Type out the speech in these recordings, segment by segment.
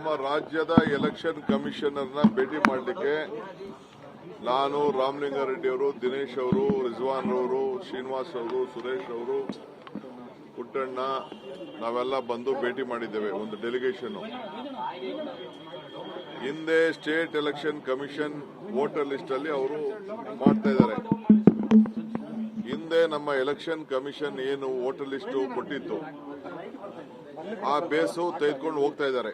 ನಮ್ಮ ರಾಜ್ಯದ ಎಲೆಕ್ಷನ್ ಕಮಿಷನರ್ನ ಭೇಟಿ ಮಾಡಲಿಕ್ಕೆ ನಾನು, ರಾಮಲಿಂಗಾರೆಡ್ಡಿ ಅವರು, ದಿನೇಶ್ ಅವರು, ರಿಜ್ವಾನ್ ಅವರು, ಶ್ರೀನಿವಾಸ್ ಅವರು, ಸುರೇಶ್ ಅವರು, ಪುಟ್ಟಣ್ಣ ನಾವೆಲ್ಲ ಬಂದು ಭೇಟಿ ಮಾಡಿದ್ದೇವೆ. ಒಂದು ಡೆಲಿಗೇಷನ್. ಹಿಂದೆ state election commission voter list ಅಲ್ಲಿ ಅವರು ಮಾಡ್ತಾ ಇದ್ದಾರೆ. ಹಿಂದೆ ನಮ್ಮ ಎಲೆಕ್ಷನ್ ಕಮಿಷನ್ ಏನು ವೋಟರ್ ಲಿಸ್ಟ್ ಕೊಟ್ಟಿತ್ತು ಆ ಬೇಸು ತೆಗೆದುಕೊಂಡು ಹೋಗ್ತಾ ಇದ್ದಾರೆ.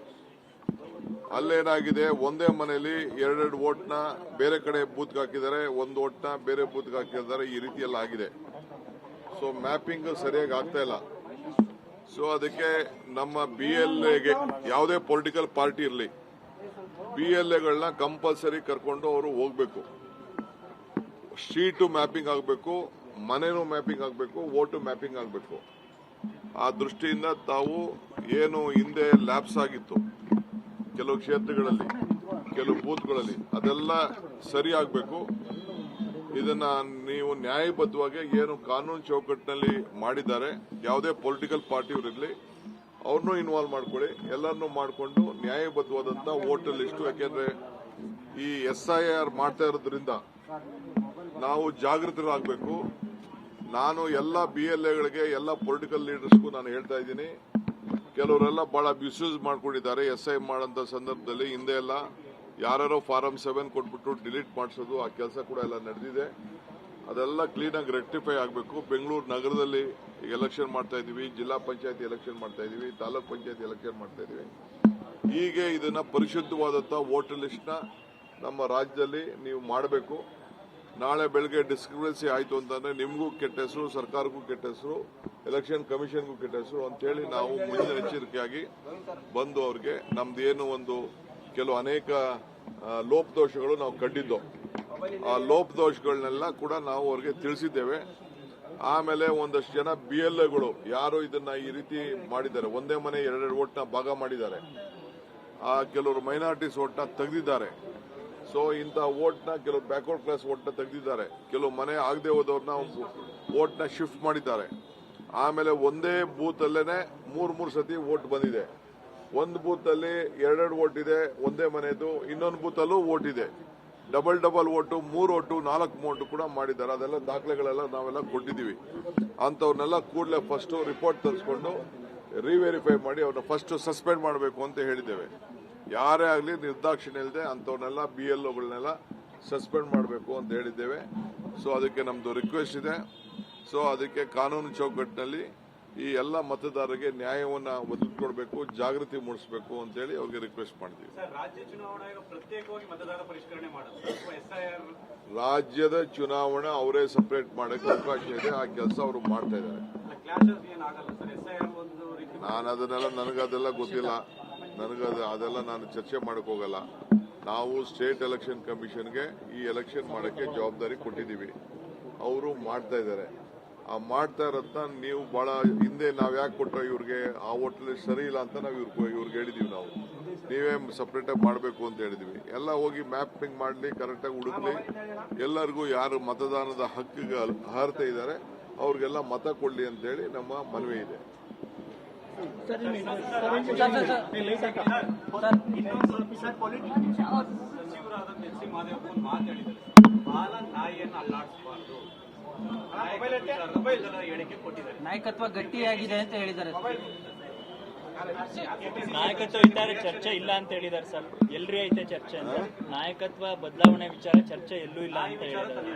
ಅಲ್ಲೇನಾಗಿದೆ, ಒಂದೇ ಮನೆಯಲ್ಲಿ ಎರಡೆರಡು ವೋಟ್ನ ಬೇರೆ ಕಡೆ ಬೂತ್ಗೆ ಹಾಕಿದ್ದಾರೆ, ಒಂದು ವೋಟ್ನ ಬೇರೆ ಬೂತ್ಗೆ ಹಾಕಿದ್ದಾರೆ. ಈ ರೀತಿಯೆಲ್ಲ ಆಗಿದೆ. ಸೊ ಮ್ಯಾಪಿಂಗ್ ಸರಿಯಾಗಿ ಆಗ್ತಾ ಇಲ್ಲ. ಸೊ ಅದಕ್ಕೆ ನಮ್ಮ BLAಗೆ ಯಾವುದೇ ಪೊಲಿಟಿಕಲ್ ಪಾರ್ಟಿ ಇರಲಿ, BLAಗಳನ್ನ ಕಂಪಲ್ಸರಿ ಕರ್ಕೊಂಡು ಅವರು ಹೋಗ್ಬೇಕು. ಸ್ಟ್ರೀಟು ಮ್ಯಾಪಿಂಗ್ ಆಗಬೇಕು, ಮನೆನೂ ಮ್ಯಾಪಿಂಗ್ ಆಗಬೇಕು, ವೋಟು ಮ್ಯಾಪಿಂಗ್ ಆಗಬೇಕು. ಆ ದೃಷ್ಟಿಯಿಂದ ತಾವು ಏನು ಹಿಂದೆ ಲ್ಯಾಪ್ಸ್ ಆಗಿತ್ತು ಕೆಲವು ಕ್ಷೇತ್ರಗಳಲ್ಲಿ, ಕೆಲವು ಬೂತ್ಗಳಲ್ಲಿ, ಅದೆಲ್ಲ ಸರಿ ಆಗಬೇಕು. ಇದನ್ನ ನೀವು ನ್ಯಾಯಬದ್ಧವಾಗಿ ಏನು ಕಾನೂನು ಚೌಕಟ್ಟಿನಲ್ಲಿ ಮಾಡಿದ್ದಾರೆ, ಯಾವುದೇ ಪೊಲಿಟಿಕಲ್ ಪಾರ್ಟಿಯವರಿರಲಿ ಅವ್ರನ್ನೂ ಇನ್ವಾಲ್ವ್ ಮಾಡ್ಕೊಳ್ಳಿ. ಎಲ್ಲರನ್ನೂ ಮಾಡಿಕೊಂಡು ನ್ಯಾಯಬದ್ಧವಾದಂಥ ವೋಟರ್ ಲಿಸ್ಟು, ಯಾಕೆಂದ್ರೆ ಈ SIR ಮಾಡ್ತಾ ಇರೋದ್ರಿಂದ ನಾವು ಜಾಗೃತರಾಗಬೇಕು. ನಾನು ಎಲ್ಲ BLAಗಳಿಗೆ, ಎಲ್ಲ ಪೊಲಿಟಿಕಲ್ ಲೀಡರ್ಸ್ಗೂ ನಾನು ಹೇಳ್ತಾ ಇದ್ದೀನಿ, ಕೆಲವರೆಲ್ಲ ಬಹಳ ಮಿಸ್ಯೂಸ್ ಮಾಡ್ಕೊಂಡಿದ್ದಾರೆ. SI ಮಾಡೋಂಥ ಸಂದರ್ಭದಲ್ಲಿ ಹಿಂದೆ ಎಲ್ಲ ಯಾರ್ಯಾರೋ ಫಾರಂ 7 ಕೊಟ್ಬಿಟ್ಟು ಡಿಲೀಟ್ ಮಾಡಿಸೋದು, ಆ ಕೆಲಸ ಕೂಡ ಎಲ್ಲ ನಡೆದಿದೆ. ಅದೆಲ್ಲ ಕ್ಲೀನಾಗಿ ರೆಕ್ಟಿಫೈ ಆಗಬೇಕು. ಬೆಂಗಳೂರು ನಗರದಲ್ಲಿ ಎಲೆಕ್ಷನ್ ಮಾಡ್ತಾ ಇದೀವಿ, ಜಿಲ್ಲಾ ಪಂಚಾಯತಿ ಎಲೆಕ್ಷನ್ ಮಾಡ್ತಾ ಇದೀವಿ, ತಾಲೂಕ್ ಪಂಚಾಯತಿ ಎಲೆಕ್ಷನ್ ಮಾಡ್ತಾ ಇದೀವಿ. ಹೀಗೆ ಇದನ್ನ ಪರಿಶುದ್ಧವಾದಂಥ ವೋಟರ್ ಲಿಸ್ಟ್ನ ನಮ್ಮ ರಾಜ್ಯದಲ್ಲಿ ನೀವು ಮಾಡಬೇಕು. ನಾಳೆ ಬೆಳಗ್ಗೆ ಡಿಸ್ಕ್ರಿಪೆನ್ಸಿ ಆಯಿತು ಅಂತಂದ್ರೆ ನಿಮಗೂ ಕೆಟ್ಟ ಹೆಸರು, ಸರ್ಕಾರಕ್ಕೂ ಕೆಟ್ಟ ಹೆಸರು, ಎಲೆಕ್ಷನ್ ಕಮಿಷನ್ಗೂ ಕೆಟ್ಟ ಹೆಸರು ಅಂತೇಳಿ ನಾವು ಮುನ್ನೆಚ್ಚರಿಕೆಯಾಗಿ ಬಂದು ಅವ್ರಿಗೆ ನಮ್ದೇನು ಒಂದು ಕೆಲವು ಅನೇಕ ಲೋಪದೋಷಗಳು ನಾವು ಕಂಡಿದ್ದು, ಆ ಲೋಪದೋಷಗಳನ್ನೆಲ್ಲ ಕೂಡ ನಾವು ಅವ್ರಿಗೆ ತಿಳಿಸಿದ್ದೇವೆ. ಆಮೇಲೆ ಒಂದಷ್ಟು ಜನ BLAಗಳು ಯಾರು ಇದನ್ನ ಈ ರೀತಿ ಮಾಡಿದ್ದಾರೆ, ಒಂದೇ ಮನೆ ಎರಡೆರಡು ಓಟ್ನ ಭಾಗ ಮಾಡಿದ್ದಾರೆ, ಆ ಕೆಲವರು ಮೈನಾರಿಟೀಸ್ ಓಟ್ನ ತೆಗೆದಿದ್ದಾರೆ. ಸೊ ಇಂಥ ಓಟ್ನ ಕೆಲವು ಬ್ಯಾಕ್ವರ್ಡ್ ಕ್ಲಾಸ್ ಓಟ್ನ ತೆಗೆದಿದ್ದಾರೆ, ಕೆಲವು ಮನೆ ಆಗದೆ ಹೋದವ್ರನ್ನ ಓಟ್ನ ಶಿಫ್ಟ್ ಮಾಡಿದ್ದಾರೆ. ಆಮೇಲೆ ಒಂದೇ ಬೂತ್ ಅಲ್ಲೇನೆ ಮೂರ್ ಸತಿ ವೋಟ್ ಬಂದಿದೆ. ಒಂದು ಬೂತ್ ಅಲ್ಲಿ ಎರಡೆರಡು ವೋಟ್ ಇದೆ ಒಂದೇ ಮನೆದು, ಇನ್ನೊಂದು ಬೂತ್ ಅಲ್ಲೂ ವೋಟ್ ಇದೆ, ಡಬಲ್ ವೋಟು, 3 ವೋಟು, 4 ವೋಟು ಕೂಡ ಮಾಡಿದ್ದಾರೆ. ಅದೆಲ್ಲ ದಾಖಲೆಗಳೆಲ್ಲ ನಾವೆಲ್ಲ ಕೊಟ್ಟಿದ್ದೀವಿ. ಅಂತವ್ರನ್ನೆಲ್ಲ ಕೂಡಲೇ ಫಸ್ಟ್ ರಿಪೋರ್ಟ್ ತರಿಸ್ಕೊಂಡು ರಿವೆರಿಫೈ ಮಾಡಿ ಅವ್ರನ್ನ ಫಸ್ಟ್ ಸಸ್ಪೆಂಡ್ ಮಾಡಬೇಕು ಅಂತ ಹೇಳಿದ್ದೇವೆ. ಯಾರೇ ಆಗಲಿ ನಿರ್ದಾಕ್ಷಿಣ್ಯ ಇಲ್ಲದೆ ಅಂತವ್ರನ್ನೆಲ್ಲ BLOಗಳನ್ನೆಲ್ಲ ಸಸ್ಪೆಂಡ್ ಮಾಡಬೇಕು ಅಂತ ಹೇಳಿದ್ದೇವೆ. ಸೊ ಅದಕ್ಕೆ ನಮ್ದು ರಿಕ್ವೆಸ್ಟ್ ಇದೆ. ಸೊ ಅದಕ್ಕೆ ಕಾನೂನು ಚೌಕಟ್ಟಿನಲ್ಲಿ ಈ ಎಲ್ಲ ಮತದಾರರಿಗೆ ನ್ಯಾಯವನ್ನ ಒದಗಿಕೊಡ್ಬೇಕು, ಜಾಗೃತಿ ಮೂಡಿಸಬೇಕು ಅಂತ ಹೇಳಿ ಅವ್ರಿಗೆ ರಿಕ್ವೆಸ್ಟ್ ಮಾಡಿದ್ದೀವಿ. ರಾಜ್ಯದ ಚುನಾವಣೆ ಅವರೇ ಸಪರೇಟ್ ಮಾಡಕ್ಕೆ ಅವಕಾಶ ಇದೆ, ಆ ಕೆಲಸ ಅವರು ಮಾಡ್ತಾ ಇದ್ದಾರೆ. ನಾನು ಅದನ್ನೆಲ್ಲ ನನಗದೆಲ್ಲ ಗೊತ್ತಿಲ್ಲ, ಅದೆಲ್ಲ ನಾನು ಚರ್ಚೆ ಮಾಡಕ್ ಹೋಗಲ್ಲ. ನಾವು ಸ್ಟೇಟ್ ಎಲೆಕ್ಷನ್ ಕಮಿಷನ್ಗೆ ಈ ಎಲೆಕ್ಷನ್ ಮಾಡಕ್ಕೆ ಜವಾಬ್ದಾರಿ ಕೊಟ್ಟಿದ್ದೀವಿ, ಅವರು ಮಾಡ್ತಾ ಇದ್ದಾರೆ. ಆ ಮಾಡ್ತಾ ಇರತ್ತ ನೀವು ಬಹಳ ಹಿಂದೆ ನಾವ್ ಯಾಕೆ ಕೊಟ್ರೆ ಇವ್ರಿಗೆ ಆ ಹೋಟೆಲ್ ಸರಿ ಇಲ್ಲ ಅಂತ ನಾವು ಇವ್ರಿಗೆ ಹೇಳಿದೀವಿ. ನಾವು ನೀವೇ ಸಪರೇಟ್ ಆಗಿ ಮಾಡಬೇಕು ಅಂತ ಹೇಳಿದೀವಿ. ಎಲ್ಲ ಹೋಗಿ ಮ್ಯಾಪಿಂಗ್ ಮಾಡಲಿ, ಕರೆಕ್ಟಾಗಿ ಹುಡುಕ್ಲಿ, ಎಲ್ಲರಿಗೂ ಯಾರು ಮತದಾನದ ಹಕ್ಕಿಗೆ ಅರ್ಹತೆ ಇದ್ದಾರೆ ಅವ್ರಿಗೆಲ್ಲ ಮತ ಕೊಡ್ಲಿ ಅಂತ ಹೇಳಿ ನಮ್ಮ ಮನವಿ ಇದೆ. ನಾಯಕತ್ವ ಗಟ್ಟಿಯಾಗಿದೆ ಅಂತ ಹೇಳಿದ್ದಾರೆ. ನಾಯಕತ್ವ ವಿಚಾರ ಚರ್ಚೆ ಇಲ್ಲ ಅಂತ ಹೇಳಿದ್ದಾರೆ ಸರ್. ಎಲ್ರಿ ಐತೆ ಚರ್ಚೆ ಅಂತ, ನಾಯಕತ್ವ ಬದಲಾವಣೆ ವಿಚಾರ ಚರ್ಚೆ ಎಲ್ಲೂ ಇಲ್ಲ ಅಂತ ಹೇಳಿದ್ದಾರೆ.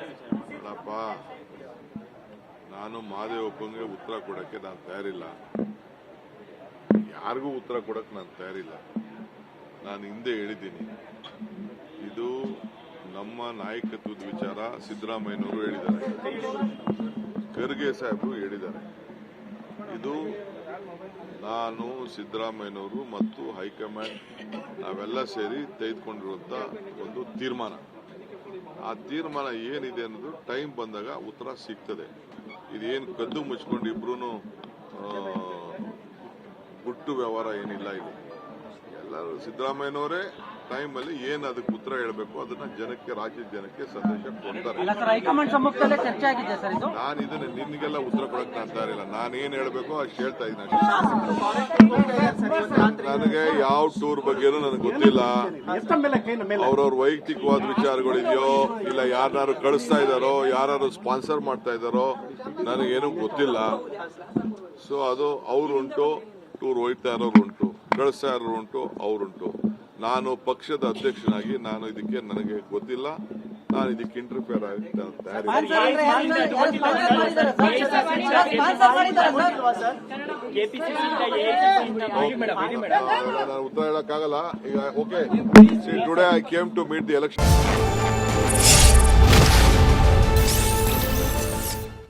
ನಾನು ಮಹದೇವಪ್ಪಂಗೆ ಉತ್ತರ ಕೊಡಕ್ಕೆ ನಾನು ತಯಾರಿಲ್ಲ, ಯಾರಿಗೂ ಉತ್ತರ ಕೊಡಕ್ಕೆ ನಾನು ತಯಾರಿಲ್ಲ. ನಾನು ಹಿಂದೆ ಹೇಳಿದ್ದೀನಿ, ಇದು ನಮ್ಮ ನಾಯಕತ್ವದ ವಿಚಾರ ಸಿದ್ದರಾಮಯ್ಯನವರು ಹೇಳಿದ್ದಾರೆ, ಖರ್ಗೆ ಸಾಹೇಬರು ಹೇಳಿದ್ದಾರೆ. ಇದು ನಾನು, ಸಿದ್ದರಾಮಯ್ಯನವರು ಮತ್ತು ಹೈಕಮಾಂಡ್ ನಾವೆಲ್ಲ ಸೇರಿ ತೆಗೆದುಕೊಂಡಿರುವಂತ ಒಂದು ತೀರ್ಮಾನ. ಆ ತೀರ್ಮಾನ ಏನಿದೆ ಅನ್ನೋದು ಟೈಮ್ ಬಂದಾಗ ಉತ್ತರ ಸಿಗ್ತದೆ. ಇದೇನು ಕದ್ದು ಮುಚ್ಕೊಂಡು ಇಬ್ರು ಗುಟ್ಟು ವ್ಯವಹಾರ ಏನಿಲ್ಲ. ಇಲ್ಲಿ ಎಲ್ಲರೂ ಸಿದ್ದರಾಮಯ್ಯನವರೇ ಟೈಮಲ್ಲಿ ಏನು ಅದಕ್ಕೆ ಉತ್ತರ ಹೇಳಬೇಕು ಅದನ್ನ ಜನಕ್ಕೆ, ರಾಜ್ಯದ ಜನಕ್ಕೆ ಸಂದೇಶ ಕೊಡ್ತಾರೆ. ನಾನು ಇದನ್ನ ನಿನ್ಗೆಲ್ಲ ಉತ್ತರ ಕೊಡಕ್ಕೆ ನಾನು ತಯಾರಿಲ್ಲ. ನಾನು ಏನ್ ಹೇಳಬೇಕು ಅಷ್ಟು ಹೇಳ್ತಾ ಇದ್ದೀನಿ. ನನಗೆ ಯಾವ ಟೂರ್ ಬಗ್ಗೆನೂ ನನಗೆ ಗೊತ್ತಿಲ್ಲ. ಅವ್ರವ್ರ ವೈಯಕ್ತಿಕವಾದ ವಿಚಾರಗಳಿದೆಯೋ ಇಲ್ಲ ಯಾರು ಕಳಿಸ್ತಾ ಇದ್ದಾರೋ ಯಾರು ಸ್ಪಾನ್ಸರ್ ಮಾಡ್ತಾ ಇದ್ದಾರೋ ನನಗೇನು ಗೊತ್ತಿಲ್ಲ. ಸೊ ಅದು ಅವ್ರುಂಟು, ಟೂರ್ ಹೋಯ್ತಾ ಇರೋರು ಉಂಟು, ಕಳಿಸ್ತಾ ಇರೋರು ಉಂಟು, ಅವ್ರುಂಟು. ನಾನು ಪಕ್ಷದ ಅಧ್ಯಕ್ಷನಾಗಿ ನಾನು ಇದಕ್ಕೆ ನನಗೆ ಗೊತ್ತಿಲ್ಲ. ನಾನು ಇದಕ್ಕೆ ಇಂಟರ್ಫಿಯರ್ ಆಗುತ್ತೆ ಅಂತ ತಯಾರಿ ನಾನು ಉತ್ತರ ಹೇಳಕ್ಕಾಗಲ್ಲ ಈಗ. Okay, today I came to meet the election.